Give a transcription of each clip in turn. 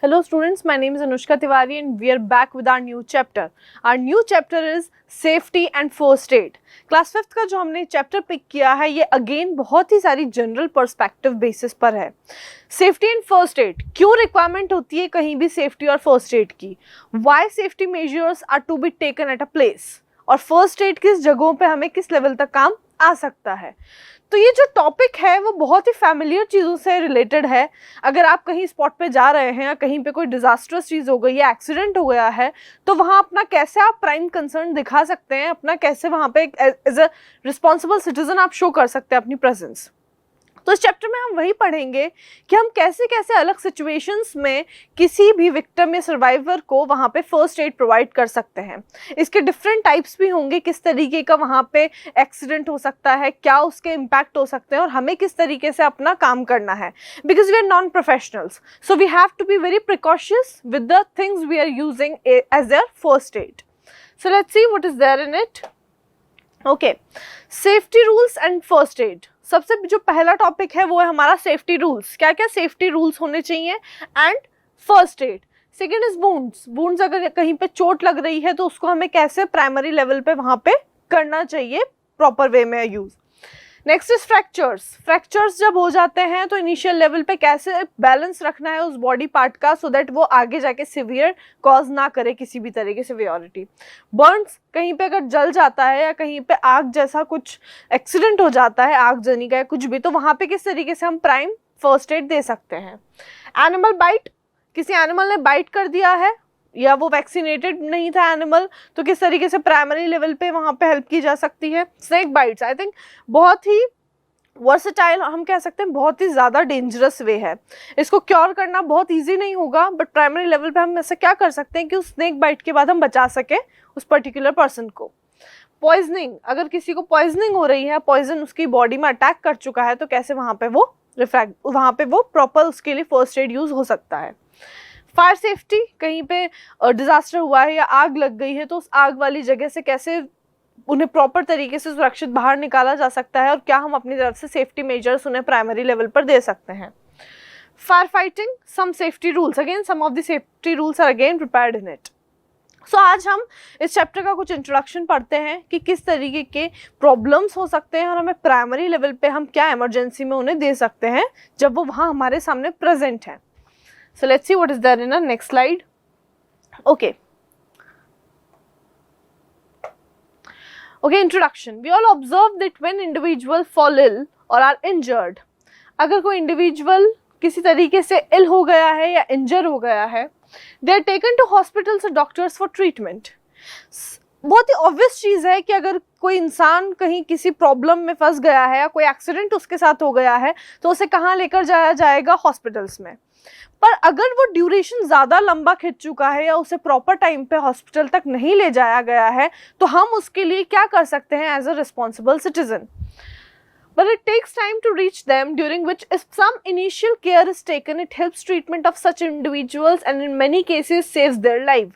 Hello students, my name is Anushka Tiwari and we are back with our new chapter. Our new chapter is Safety and First Aid. Class 5th का जो हमने chapter pick किया है ये again बहुत ही सारी general perspective basis पर है. सेफ्टी एंड फर्स्ट एड क्यों रिक्वायरमेंट होती है कहीं भी सेफ्टी और फर्स्ट एड की, why safety measures are to be taken at a place, और फर्स्ट एड किस जगहों पे हमें किस लेवल तक काम आ सकता है. तो ये जो टॉपिक है वो बहुत ही फैमिलियर चीज़ों से रिलेटेड है. अगर आप कहीं स्पॉट पे जा रहे हैं या कहीं पे कोई डिजास्टरस चीज़ हो गई या एक्सीडेंट हो गया है तो वहाँ अपना कैसे आप प्राइम कंसर्न दिखा सकते हैं, अपना कैसे वहाँ पे एज अ रिस्पॉन्सिबल सिटीजन आप शो कर सकते हैं अपनी प्रेजेंस. तो इस चैप्टर में हम वही पढ़ेंगे कि हम कैसे कैसे अलग सिचुएशंस में किसी भी विक्टिम या सर्वाइवर को वहाँ पे फर्स्ट एड प्रोवाइड कर सकते हैं. इसके डिफरेंट टाइप्स भी होंगे, किस तरीके का वहाँ पे एक्सीडेंट हो सकता है, क्या उसके इम्पैक्ट हो सकते हैं और हमें किस तरीके से अपना काम करना है. Because we are non professionals, so we have to be very precautious with the things we are using as their first aid. So let's see what is there in it. Okay, safety rules and first aid. सबसे जो पहला topic है वो है हमारा safety rules. क्या क्या safety rules होने चाहिए and first add. Second is wounds. Wounds अगर कहीं पे चोट लग रही है तो उसको हमें कैसे प्राइमरी लेवल पे वहाँ पे करना चाहिए प्रॉपर वे में use. Next is fractures. Fractures जब हो जाते हैं तो इनिशियल लेवल पे कैसे बैलेंस रखना है उस बॉडी पार्ट का सो दैट वो आगे जाके सिवियर कॉज ना करे किसी भी तरह की सिवियरिटी. बर्न्स, कहीं पे अगर जल जाता है या कहीं पे आग जैसा कुछ एक्सीडेंट हो जाता है, आगजनी का या कुछ भी, तो वहाँ पे किस तरीके से हम प्राइम फर्स्ट एड दे सकते हैं. एनिमल बाइट, किसी एनिमल ने बाइट कर दिया है या वो वैक्सीनेटेड नहीं था एनिमल, तो किस तरीके से प्राइमरी लेवल पे वहाँ पे हेल्प की जा सकती है. स्नेक बाइट्स आई थिंक बहुत ही वर्सेटाइल, हम कह सकते हैं बहुत ही ज़्यादा डेंजरस वे है. इसको क्योर करना बहुत इजी नहीं होगा, बट प्राइमरी लेवल पे हम ऐसा क्या कर सकते हैं कि उस स्नेक बाइट के बाद हम बचा सकें उस पर्टिकुलर पर्सन को. पॉइजनिंग, अगर किसी को पॉइजनिंग हो रही है, पॉइजन उसकी बॉडी में अटैक कर चुका है, तो कैसे वहाँ पे वो प्रॉपर उसके लिए फर्स्ट एड यूज़ हो सकता है. फायर सेफ्टी, कहीं पे डिजास्टर हुआ है या आग लग गई है तो उस आग वाली जगह से कैसे उन्हें प्रॉपर तरीके से सुरक्षित बाहर निकाला जा सकता है और क्या हम अपनी तरफ से सेफ्टी मेजर्स उन्हें प्राइमरी लेवल पर दे सकते हैं. Fire fighting, some safety rules, again some of the safety rules are again prepared in it. So आज हम इस चैप्टर का कुछ इंट्रोडक्शन पढ़ते हैं कि किस तरीके के प्रॉब्लम्स हो सकते हैं और हमें प्राइमरी लेवल पे हम क्या इमरजेंसी में उन्हें दे सकते हैं जब वो वहाँ हमारे सामने प्रेजेंट है. So let's see what is there in the next slide. Okay. Okay, introduction. We all observe that when individuals fall ill or are injured, अगर कोई individual किसी तरीके से ill हो गया है या injure हो गया है, they are taken to hospitals or doctors for treatment. बहुत ही ऑब्वियस चीज़ है कि अगर कोई इंसान कहीं किसी प्रॉब्लम में फंस गया है या कोई एक्सीडेंट उसके साथ हो गया है तो उसे कहाँ लेकर जाया जाएगा? हॉस्पिटल्स में. पर अगर वो ड्यूरेशन ज़्यादा लंबा खिंच चुका है या उसे प्रॉपर टाइम पे हॉस्पिटल तक नहीं ले जाया गया है तो हम उसके लिए क्या कर सकते हैं as a responsible citizen? But it takes time to reach them, during which if some initial care is taken, it helps treatment of such individuals and in many cases saves their life.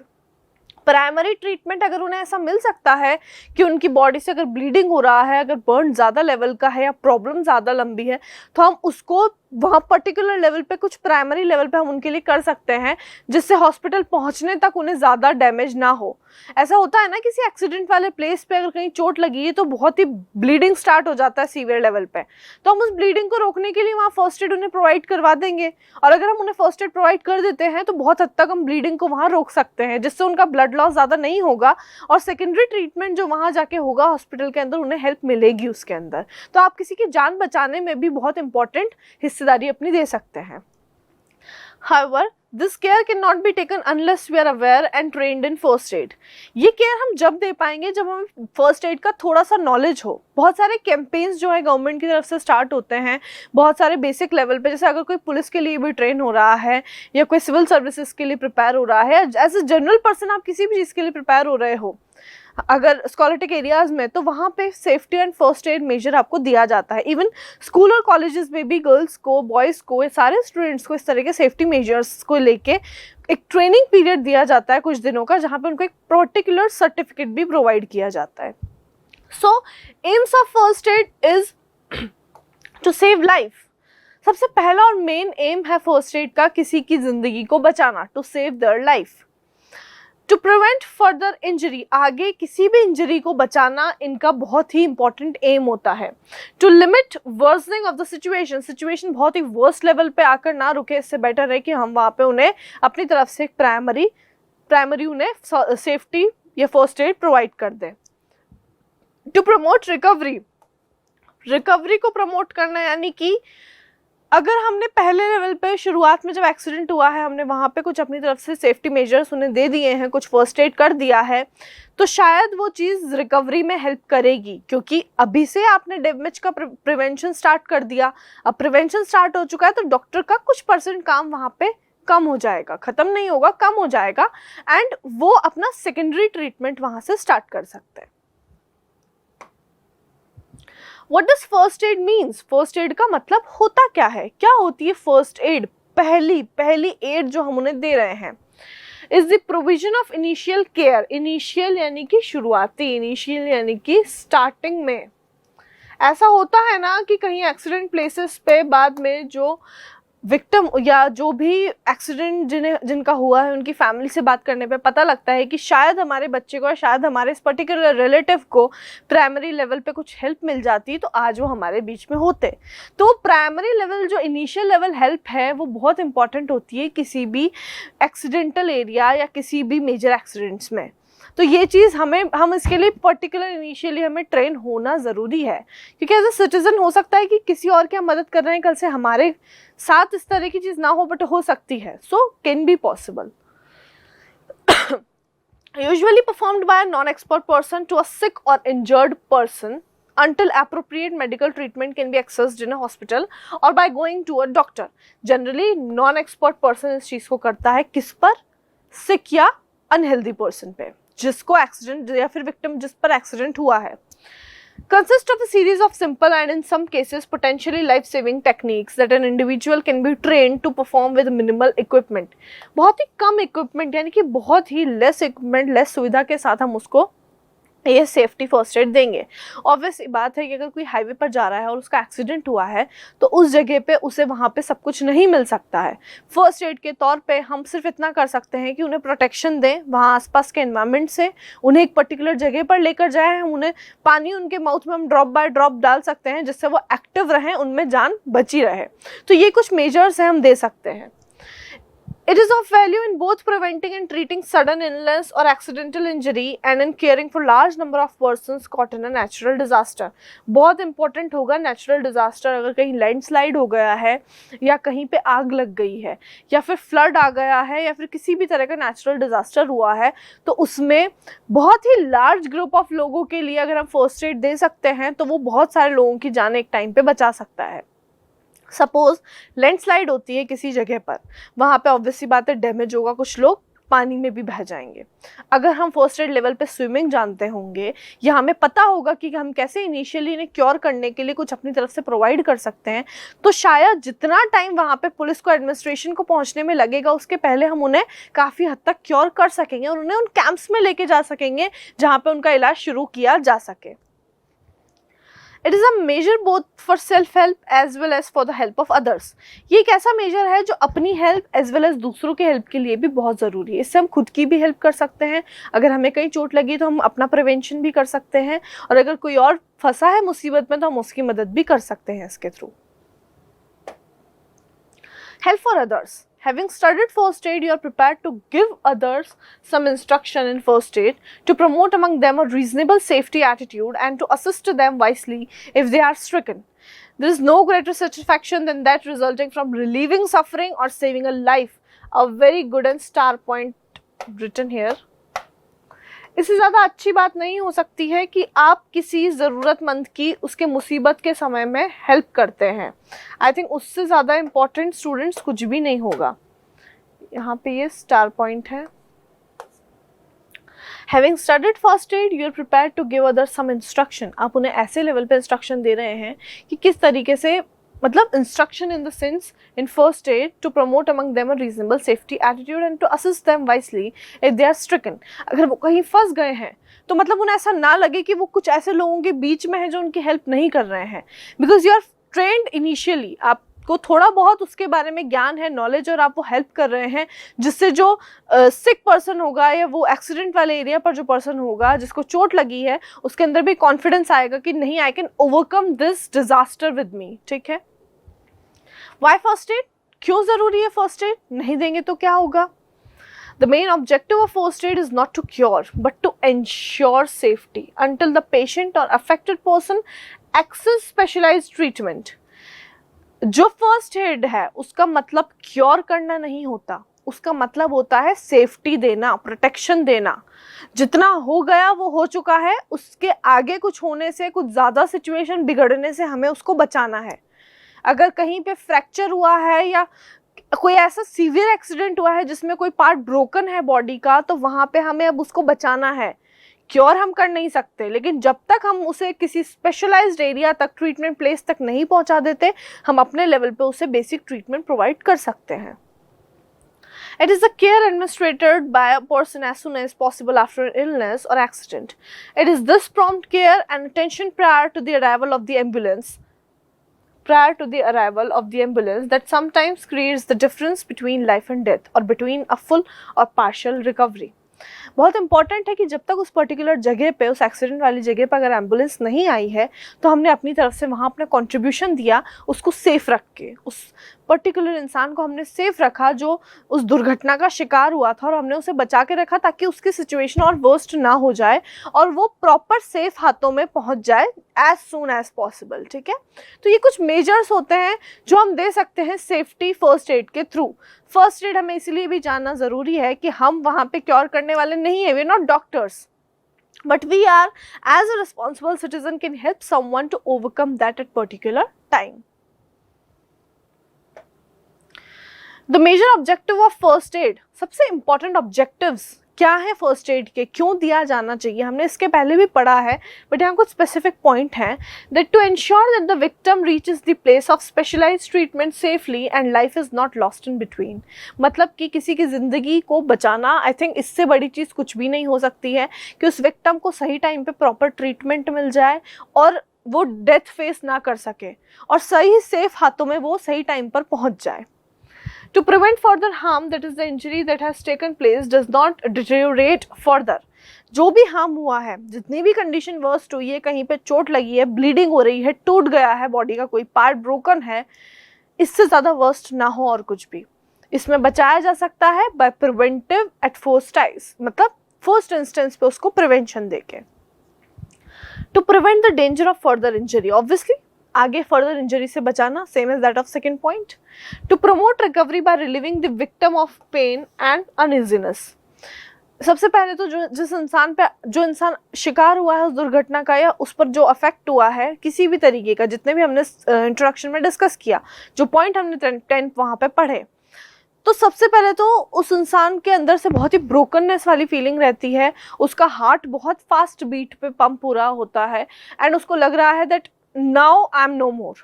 Primary treatment अगर उन्हें ऐसा मिल सकता है कि उनकी body से अगर bleeding हो रहा है, अगर बर्न ज़्यादा लेवल का है या प्रॉब्लम ज़्यादा लंबी है, तो हम उसको वहाँ पर्टिकुलर लेवल पे कुछ प्राइमरी लेवल पे हम उनके लिए कर सकते हैं जिससे हॉस्पिटल पहुँचने तक उन्हें ज़्यादा डैमेज ना हो. ऐसा होता है ना किसी एक्सीडेंट वाले प्लेस पे अगर कहीं चोट लगी है तो बहुत ही ब्लीडिंग स्टार्ट हो जाता है सीवियर लेवल पे, तो हम उस ब्लीडिंग को रोकने के लिए वहाँ फर्स्ट एड उन्हें प्रोवाइड करवा देंगे. और अगर हम उन्हें फर्स्ट एड प्रोवाइड कर देते हैं तो बहुत हद तक हम ब्लीडिंग को वहाँ रोक सकते हैं जिससे उनका ब्लड लॉस ज़्यादा नहीं होगा और सेकेंडरी ट्रीटमेंट जो वहाँ जाके होगा हॉस्पिटल के अंदर उन्हें हेल्प मिलेगी उसके अंदर. तो आप किसी की जान बचाने में भी बहुत इंपॉर्टेंट हिस्सेदारी अपनी दे सकते हैं. However, this care cannot be taken unless we are aware and trained in first aid. ये केयर हम जब दे पाएंगे जब हमें फर्स्ट एड का थोड़ा सा नॉलेज हो. बहुत सारे कैंपेन्स जो है गवर्नमेंट की तरफ से स्टार्ट होते हैं बहुत सारे बेसिक लेवल पे, जैसे अगर कोई पुलिस के लिए भी ट्रेन हो रहा है या कोई सिविल सर्विसेज के लिए प्रिपेयर हो रहा है, एज ए जनरल पर्सन आप किसी भी चीज़ के लिए प्रिपेयर हो रहे हो अगर स्कॉलरटिक एरियाज़ में, तो वहाँ पे safety and first aid measure आपको दिया जाता है. इवन स्कूल और कॉलेजेस में भी गर्ल्स को, बॉयज़ को, सारे स्टूडेंट्स को इस तरह के सेफ्टी मेजर्स को लेके एक ट्रेनिंग पीरियड दिया जाता है कुछ दिनों का, जहाँ पे उनको एक पर्टिकुलर सर्टिफिकेट भी प्रोवाइड किया जाता है. So aims of first aid is to save life. सबसे पहला और मेन एम है फर्स्ट एड का किसी की जिंदगी को बचाना, to save their life, to prevent further injury, आगे किसी भी इंजरी को बचाना इनका बहुत ही इंपॉर्टेंट एम होता है। To limit worsening of the situation बहुत ही वर्स्ट लेवल पे आकर ना रुके, इससे बेटर है कि हम वहाँ पे उन्हें अपनी तरफ से एक प्राइमरी उन्हें सेफ्टी या फर्स्ट एड प्रोवाइड कर दें। टू प्रमोट रिकवरी को प्रमोट करना, यानी कि अगर हमने पहले लेवल पे शुरुआत में जब एक्सीडेंट हुआ है हमने वहाँ पे कुछ अपनी तरफ से सेफ्टी मेजर्स उन्हें दे दिए हैं, कुछ फर्स्ट एड कर दिया है, तो शायद वो चीज़ रिकवरी में हेल्प करेगी, क्योंकि अभी से आपने डैमेज का प्रिवेंशन स्टार्ट कर दिया। अब प्रिवेंशन स्टार्ट हो चुका है तो डॉक्टर का कुछ % काम वहाँ पे कम हो जाएगा, खत्म नहीं होगा, कम हो जाएगा, एंड वो अपना सेकेंडरी ट्रीटमेंट वहाँ से स्टार्ट कर सकते हैं। What does first aid means? First aid का मतलब होता क्या है, क्या होती है फर्स्ट एड? पहली एड जो हम उन्हें दे रहे हैं is the provision of initial care. Initial यानी कि शुरुआती, इनिशियल यानी कि स्टार्टिंग में। ऐसा होता है ना कि कहीं एक्सीडेंट प्लेसेस पे बाद में जो विक्टिम या जो भी एक्सीडेंट जिनका हुआ है उनकी फैमिली से बात करने पे पता लगता है कि शायद हमारे बच्चे को या शायद हमारे इस पर्टिकुलर रिलेटिव को प्राइमरी लेवल पे कुछ हेल्प मिल जाती तो आज वो हमारे बीच में होते। तो प्राइमरी लेवल जो इनिशियल लेवल हेल्प है वो बहुत इंपॉर्टेंट होती है किसी भी एक्सीडेंटल एरिया या किसी भी मेजर एक्सीडेंट्स में। तो ये चीज़ हम इसके लिए पर्टिकुलर इनिशियली हमें ट्रेन होना ज़रूरी है, क्योंकि एज अ सिटीजन हो सकता है कि किसी और की हम मदद कर रहे हैं, कल से हमारे साथ इस तरह की चीज़ ना हो, बट हो सकती है। So can be possible. Usually performed by a non expert person to a sick और injured person until appropriate medical treatment can be accessed in a hospital or by going to a doctor. Generally non-expert person इस चीज़ को करता है किस पर? सिक या unhealthy person पे, जिसको एक्सीडेंट या फिर विक्टिम जिस पर एक्सीडेंट हुआ है। Consist of a series of simple and in some cases potentially life-saving techniques that an individual can be trained to perform with minimal equipment. बहुत ही कम इक्विपमेंट यानी कि बहुत ही लेस इक्विपमेंट, लेस सुविधा के साथ हम उसको ये सेफ्टी फर्स्ट एड देंगे। ऑब्वियस बात है कि अगर कोई हाईवे पर जा रहा है और उसका एक्सीडेंट हुआ है तो उस जगह पे उसे वहाँ पे सब कुछ नहीं मिल सकता है। फर्स्ट एड के तौर पे हम सिर्फ इतना कर सकते हैं कि उन्हें प्रोटेक्शन दें वहाँ आसपास के एनवायरनमेंट से, उन्हें एक पर्टिकुलर जगह पर लेकर जाएं, हम उन्हें पानी उनके माउथ में हम ड्रॉप बाय ड्रॉप डाल सकते हैं जिससे वो एक्टिव रहें, उनमें जान बची रहे। तो ये कुछ मेजर्स हैं हम दे सकते हैं। It is of value in both preventing and treating sudden illness or accidental injury and in caring for large number of persons caught in a natural disaster. बहुत important होगा natural disaster, अगर कहीं landslide हो गया है या कहीं पे आग लग गई है या फिर फ्लड आ गया है या फिर किसी भी तरह का नेचुरल डिजास्टर हुआ है तो उसमें बहुत ही लार्ज ग्रुप ऑफ लोगों के लिए अगर हम फर्स्ट एड दे सकते हैं तो वो बहुत सारे लोगों की जान एक टाइम पे बचा सकता है। सपोज लैंडस्लाइड होती है किसी जगह पर, वहाँ पे ऑब्वियसली बात है डैमेज होगा, कुछ लोग पानी में भी बह जाएंगे। अगर हम फर्स्ट एड लेवल पे स्विमिंग जानते होंगे या हमें पता होगा कि हम कैसे इनिशियली इन्हें क्योर करने के लिए कुछ अपनी तरफ से प्रोवाइड कर सकते हैं, तो शायद जितना टाइम वहाँ पे पुलिस को एडमिनिस्ट्रेशन को पहुँचने में लगेगा उसके पहले हम उन्हें काफ़ी हद तक क्योर कर सकेंगे और उन्हें उन कैंप्स में लेके जा सकेंगे जहाँ पे उनका इलाज शुरू किया जा सके। It is a measure both for self-help as well as for the help of others. ये एक ऐसा मेजर है जो अपनी हेल्प एज वेल एज दूसरों के हेल्प के लिए भी बहुत ज़रूरी है। इससे हम खुद की भी हेल्प कर सकते हैं, अगर हमें कहीं चोट लगी तो हम अपना प्रिवेंशन भी कर सकते हैं, और अगर कोई और फंसा है मुसीबत में तो हम उसकी मदद भी कर सकते हैं इसके through. Help for others. Having studied first aid, you are prepared to give others some instruction in first aid, to promote among them a reasonable safety attitude and to assist them wisely if they are stricken. There is no greater satisfaction than that resulting from relieving suffering or saving a life. A very good and star point written here. इससे ज़्यादा अच्छी बात नहीं हो सकती है कि आप किसी ज़रूरतमंद की उसके मुसीबत के समय में हेल्प करते हैं। आई थिंक उससे ज़्यादा इम्पॉर्टेंट स्टूडेंट्स कुछ भी नहीं होगा। यहाँ पे ये स्टार पॉइंट है। Having studied first aid, you are prepared to give others some instruction. आप उन्हें ऐसे लेवल पे इंस्ट्रक्शन दे रहे हैं कि किस तरीके से, मतलब instruction in the sense in first aid to promote among them a reasonable safety attitude and to assist them wisely if they are stricken. अगर वो कहीं फंस गए हैं तो मतलब उन्हें ऐसा ना लगे कि वो कुछ ऐसे लोगों के बीच में है जो उनकी हेल्प नहीं कर रहे हैं, because you are trained initially. आप आपको थोड़ा बहुत उसके बारे में ज्ञान है, नॉलेज, और आप वो हेल्प कर रहे हैं, जिससे जो सिक पर्सन होगा या वो एक्सीडेंट वाले एरिया पर जो पर्सन होगा जिसको चोट लगी है, उसके अंदर भी कॉन्फिडेंस आएगा कि नहीं, I can overcome this disaster with me. ठीक है। वाई फर्स्ट एड, क्यों जरूरी है फर्स्ट एड? नहीं देंगे तो क्या होगा? The main objective of first aid is not to cure, but to ensure safety until the patient or affected person access specialized treatment. जो फर्स्ट एड है उसका मतलब क्योर करना नहीं होता, उसका मतलब होता है सेफ्टी देना, प्रोटेक्शन देना। जितना हो गया वो हो चुका है, उसके आगे कुछ होने से, कुछ ज़्यादा सिचुएशन बिगड़ने से हमें उसको बचाना है। अगर कहीं पे फ्रैक्चर हुआ है या कोई ऐसा सीवियर एक्सीडेंट हुआ है जिसमें कोई पार्ट ब्रोकन है बॉडी का, तो वहाँ पे हमें अब उसको बचाना है। क्योर हम कर नहीं सकते, लेकिन जब तक हम उसे किसी स्पेशलाइज्ड एरिया तक, ट्रीटमेंट प्लेस तक नहीं पहुँचा देते, हम अपने लेवल पे उसे बेसिक ट्रीटमेंट प्रोवाइड कर सकते हैं। It is a care administered by a person as soon as possible after an illness or accident. It is this prompt care and attention prior to the arrival of the ambulance that sometimes creates the difference between life and death or between a full or partial recovery. बहुत important है कि जब तक उस particular जगह पे, उस accident वाली जगह पे अगर एम्बुलेंस नहीं आई है, तो हमने अपनी तरफ से वहाँ अपना कंट्रीब्यूशन दिया, उसको सेफ रख के, उस पर्टिकुलर इंसान को हमने सेफ रखा जो उस दुर्घटना का शिकार हुआ था, और हमने उसे बचा के रखा ताकि उसकी सिचुएशन और वर्स्ट ना हो जाए और वो प्रॉपर सेफ हाथों में पहुँच जाए एज सून एज पॉसिबल। ठीक है। तो ये कुछ मेजर्स होते हैं जो हम दे सकते हैं सेफ्टी फर्स्ट एड के थ्रू। फर्स्ट एड हमें इसलिए भी जानना ज़रूरी है कि हम वहाँ पे क्योर करने वाले नहीं हैं, we are not doctors, but we are, as a responsible citizen, can help someone to overcome that at particular time. The major objective of first aid, सबसे important objectives क्या है फर्स्ट एड के, क्यों दिया जाना चाहिए, हमने इसके पहले भी पढ़ा है, बट यहाँ कुछ स्पेसिफिक पॉइंट हैं। That to ensure that the victim reaches the place of specialised treatment safely and life is not lost in between. मतलब कि किसी की ज़िंदगी को बचाना, आई थिंक इससे बड़ी चीज़ कुछ भी नहीं हो सकती है कि उस विक्टिम को सही टाइम पे प्रॉपर ट्रीटमेंट मिल जाए और वो डेथ फेस ना कर सके, और सही सेफ हाथों में वो सही टाइम पर पहुँच जाए। To prevent further harm, that is the injury that has taken place does not deteriorate further. जो भी हार्म हुआ है, जितनी भी कंडीशन वर्स्ट हुई है, कहीं पे चोट लगी है, ब्लीडिंग हो रही है, टूट गया है बॉडी का कोई पार्ट, ब्रोकन है, इससे ज़्यादा वर्स्ट ना हो और कुछ भी, इसमें बचाया जा सकता है by preventive at first aids, मतलब फर्स्ट इंस्टेंस पे उसको प्रिवेंशन देके। To prevent the danger of further injury, obviously आगे फर्दर इंजरी से बचाना, same as that of second point. To promote recovery by relieving the victim of pain and uneasiness. सबसे पहले तो जो इंसान शिकार हुआ है उस दुर्घटना का, या उस पर जो अफेक्ट हुआ है किसी भी तरीके का, जितने भी हमने इंट्रोडक्शन में डिस्कस किया, जो पॉइंट हमने 10 वहाँ पे पढ़े, तो सबसे पहले तो उस इंसान के अंदर से बहुत ही ब्रोकननेस वाली फीलिंग रहती है, उसका हार्ट बहुत फास्ट बीट पे पंप पूरा होता है, एंड उसको लग रहा है that now I am no more,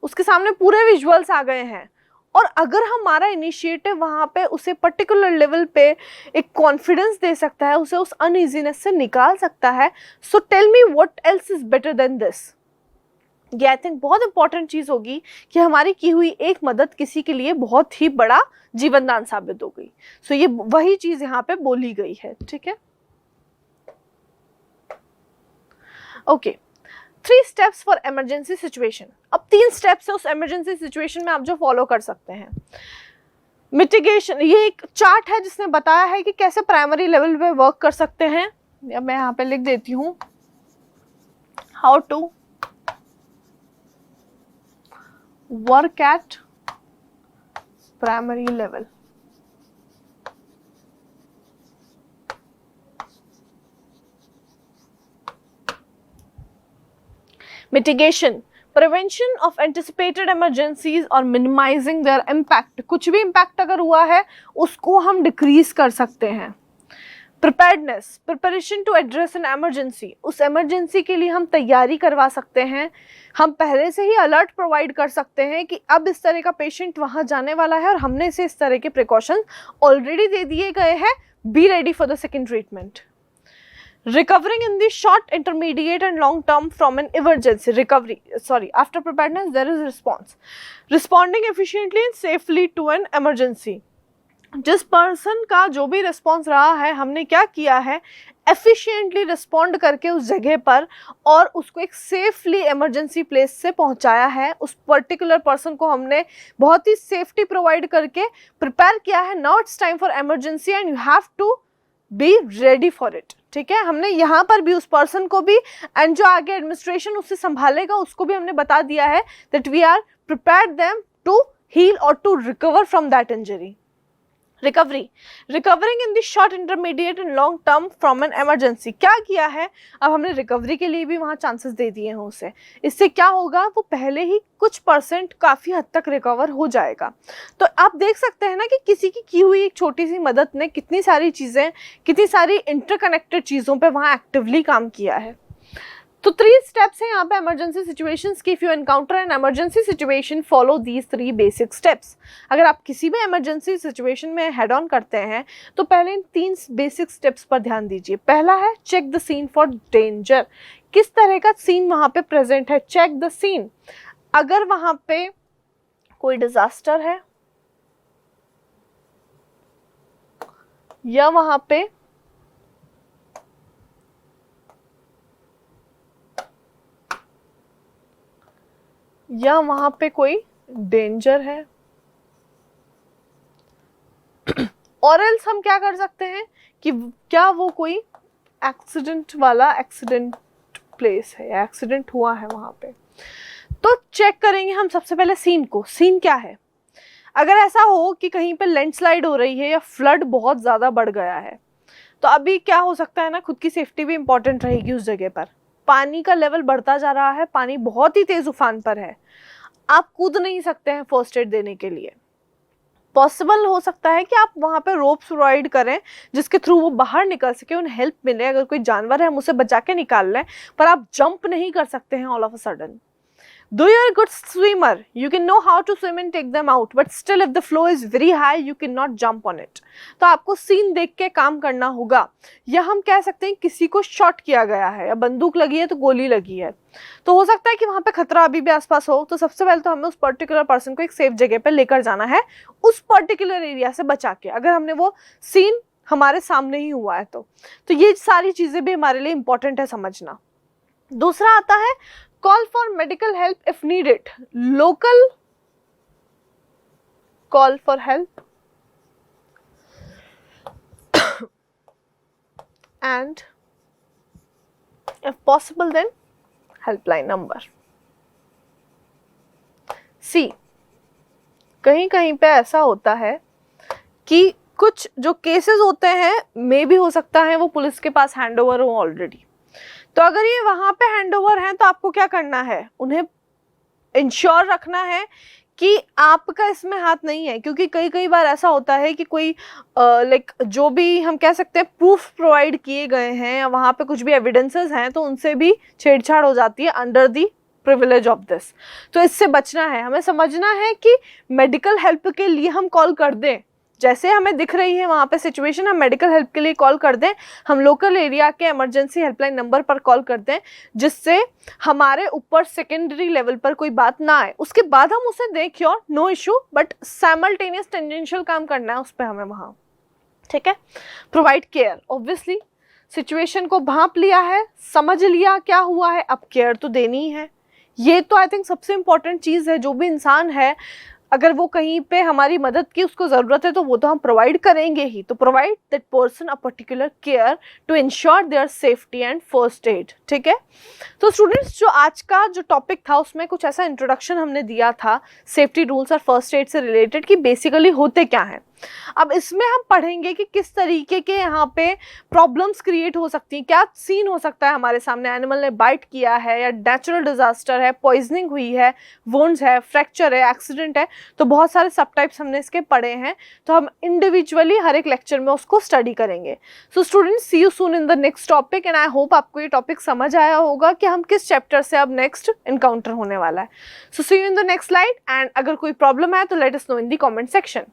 उसके सामने पूरे विजुअल्स आ गए हैं। और अगर हमारा इनिशिएटिव वहाँ पे उसे पर्टिकुलर लेवल पे एक कॉन्फिडेंस दे सकता है, उसे उस अनइजीनेस से निकाल सकता है, so tell me what else is better than this. ये आई थिंक बहुत इंपॉर्टेंट चीज़ होगी कि हमारी की हुई एक मदद किसी के लिए बहुत ही बड़ा जीवनदान साबित हो गई। सो ये वही चीज़ यहाँ पे बोली गई है। ठीक है, okay. 3 steps for emergency situation. अब 3 स्टेप्स है उस इमरजेंसी सिचुएशन में आप जो फॉलो कर सकते हैं। मिटिगेशन, ये एक चार्ट है जिसने बताया है कि कैसे प्राइमरी लेवल पे वर्क कर सकते हैं, या मैं यहाँ पे लिख देती हूँ, how to work at primary level. Mitigation, prevention of anticipated emergencies और मिनिमाइजिंग देयर इम्पैक्ट। कुछ भी इम्पैक्ट अगर हुआ है उसको हम डिक्रीज कर सकते हैं। Preparedness, preparation to address an emergency. उस इमरजेंसी के लिए हम तैयारी करवा सकते हैं, हम पहले से ही अलर्ट प्रोवाइड कर सकते हैं कि अब इस तरह का पेशेंट वहाँ जाने वाला है और हमने इसे इस तरह के प्रिकॉशन ऑलरेडी दे दिए गए हैं, B ready for the second treatment. Recovering in the short, intermediate and long term from an emergency. After preparedness there is response. Responding efficiently and safely to an emergency. जिस person का जो भी response रहा है, हमने क्या किया है, एफिशिएंटली रिस्पॉन्ड करके उस जगह पर और उसको एक सेफली इमरजेंसी प्लेस से पहुंचाया है। उस पर्टिकुलर पर्सन को हमने बहुत ही सेफ्टी प्रोवाइड करके प्रिपेयर किया है। Now it's time for emergency and you have to be ready for it. ठीक है, हमने यहाँ पर भी उस पर्सन को भी एंड जो आगे एडमिनिस्ट्रेशन उससे संभालेगा उसको भी हमने बता दिया है that we are prepared them to heal और to recover from that injury. Recovering in the short, intermediate and long term from an emergency. क्या किया है, अब हमने रिकवरी के लिए भी वहाँ चांसेस दे दिए हैं उसे। इससे क्या होगा, वो पहले ही कुछ % काफ़ी हद तक रिकवर हो जाएगा। तो आप देख सकते हैं ना कि किसी की हुई एक छोटी सी मदद ने कितनी सारी चीज़ें, कितनी सारी इंटरकनेक्टेड चीज़ों पर वहाँ एक्टिवली काम किया है। तो 3 स्टेप्स हैं यहाँ पे इमरजेंसी सिचुएशंस की। If you encounter an emergency situation follow these 3 basic steps. अगर आप किसी भी इमरजेंसी सिचुएशन में हेड ऑन करते हैं तो पहले इन 3 बेसिक स्टेप्स पर ध्यान दीजिए। पहला है check the scene for danger. किस तरह का सीन वहाँ पे प्रेजेंट है, चेक द सीन। अगर वहाँ पे कोई डिजास्टर है या वहाँ पे कोई डेंजर है, और एल्स हम क्या कर सकते हैं कि क्या वो कोई एक्सीडेंट प्लेस है या एक्सीडेंट हुआ है वहां पे। तो चेक करेंगे हम सबसे पहले सीन को। सीन क्या है, अगर ऐसा हो कि कहीं पे लैंडस्लाइड हो रही है या फ्लड बहुत ज़्यादा बढ़ गया है तो अभी क्या हो सकता है ना, खुद की सेफ्टी भी इंपॉर्टेंट रहेगी उस जगह पर। पानी का लेवल बढ़ता जा रहा है, पानी बहुत ही तेज उफान पर है, आप कूद नहीं सकते हैं फर्स्ट एड देने के लिए। पॉसिबल हो सकता है कि आप वहाँ पे रोप्स प्रोवाइड करें जिसके थ्रू वो बाहर निकल सके, उन्हें हेल्प मिले। अगर कोई जानवर है हम उसे बचा के निकाल लें, पर आप जंप नहीं कर सकते हैं all of a sudden. Though you are a good swimmer, you can know how to swim and take them out, but still if the flow is very high, you cannot jump on it. तो आपको scene देख के काम करना होगा। या हम कह सकते हैं किसी को शॉट किया गया है या बंदूक लगी है तो गोली लगी है, तो हो सकता है कि वहाँ पे खतरा अभी भी आसपास हो। तो सबसे पहले तो हमें उस पर्टिकुलर पर्सन को एक सेफ जगह पे लेकर जाना है, उस पर्टिकुलर एरिया से बचा के, अगर हमने वो सीन हमारे सामने ही हुआ है तो ये सारी चीज़ें भी हमारे लिए इंपॉर्टेंट है समझना। दूसरा आता है call for medical help if needed. Local call for help and if possible then helpline number. See, कहीं कहीं पे ऐसा होता है कि कुछ जो केसेस होते हैं मे भी हो सकता है वो पुलिस के पास हैंड ओवर हो ऑलरेडी। तो अगर ये वहाँ पे हैंडओवर है तो आपको क्या करना है, उन्हें इंश्योर रखना है कि आपका इसमें हाथ नहीं है। क्योंकि कई बार ऐसा होता है कि कोई जो भी हम कह सकते हैं प्रूफ प्रोवाइड किए गए हैं या वहाँ पे कुछ भी एविडेंसेस हैं तो उनसे भी छेड़छाड़ हो जाती है under the privilege of this. तो इससे बचना है, हमें समझना है कि मेडिकल हेल्प के लिए हम कॉल कर दें, जैसे हमें दिख रही है वहाँ पे सिचुएशन, हम मेडिकल हेल्प के लिए कॉल कर दें, हम लोकल एरिया के इमरजेंसी हेल्पलाइन नंबर पर कॉल कर दें, जिससे हमारे ऊपर सेकेंडरी लेवल पर कोई बात ना आए। उसके बाद हम उसे दें cure, no issue, but simultaneous tangential काम करना है उस पर हमें वहाँ। ठीक है, प्रोवाइड केयर। ऑब्वियसली सिचुएशन को भांप लिया है, समझ लिया क्या हुआ है, अब केयर तो देनी ही है। ये तो आई थिंक सबसे इम्पॉर्टेंट चीज़ है। जो भी इंसान है अगर वो कहीं पे हमारी मदद की उसको ज़रूरत है तो वो तो हम प्रोवाइड करेंगे ही। तो provide that person a particular care to ensure their safety and first aid. ठीक है, तो स्टूडेंट्स जो आज का जो टॉपिक था उसमें कुछ ऐसा इंट्रोडक्शन हमने दिया था सेफ्टी रूल्स और फर्स्ट एड से रिलेटेड कि बेसिकली होते क्या हैं। अब इसमें हम पढ़ेंगे कि किस तरीके के यहाँ पे प्रॉब्लम्स क्रिएट हो सकती हैं, क्या सीन हो सकता है हमारे सामने, एनिमल ने बाइट किया है या नेचुरल डिजास्टर है, पॉइजनिंग हुई है, वुंड्स है, फ्रैक्चर है, एक्सीडेंट है। तो बहुत सारे सब टाइप्स हमने इसके पढ़े हैं, तो हम इंडिविजुअली हर एक लेक्चर में उसको स्टडी करेंगे। So students, see you soon in the next topic and I hope आपको ये टॉपिक समझ आया होगा कि हम किस चैप्टर से अब नेक्स्ट इनकाउंटर होने वाला है। So see you in the next slide and अगर कोई प्रॉब्लम है तो let us know in the comment section.